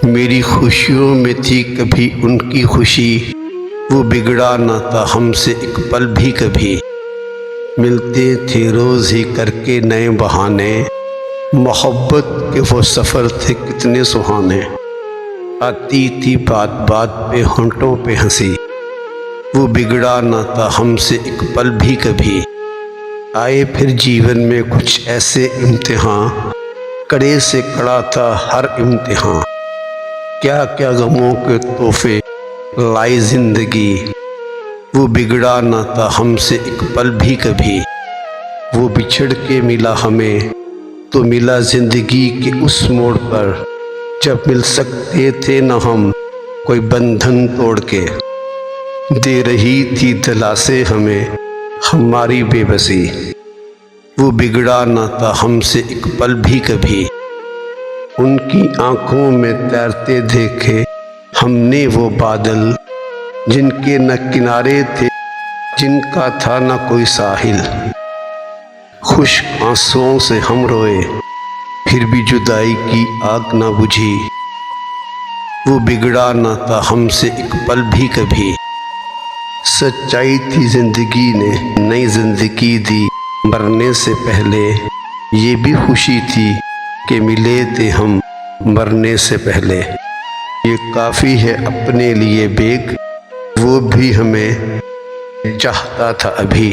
मेरी खुशियों में थी कभी उनकी खुशी, वो बिगड़ा न था हमसे एक पल भी कभी। मिलते थे रोज़ ही करके नए बहाने, मोहब्बत के वो सफ़र थे कितने सुहाने। आती थी बात बात पे होंठों पे हंसी, वो बिगड़ा न था हमसे एक पल भी कभी। आए फिर जीवन में कुछ ऐसे इम्तिहान, कड़े से कड़ा था हर इम्तिहान। क्या क्या गमों के तोहफे लाई जिंदगी, वो बिगड़ा न था हमसे एक पल भी कभी। वो बिछड़ के मिला हमें तो मिला जिंदगी के उस मोड़ पर, जब मिल सकते थे न हम कोई बंधन तोड़ के। दे रही थी दिलासे हमें हमारी बेबसी, वो बिगड़ा न था हमसे एक पल भी कभी। उनकी आंखों में तैरते देखे हमने वो बादल, जिनके न किनारे थे जिनका था न कोई साहिल। खुश आंसुओं से हम रोए फिर भी जुदाई की आग न बुझी, वो बिगड़ा न था हमसे एक पल भी कभी। सच्चाई थी जिंदगी ने नई जिंदगी दी मरने से पहले, ये भी खुशी थी कि मिले थे हम मरने से पहले। ये काफ़ी है अपने लिए बेग, वो भी हमें चाहता था अभी।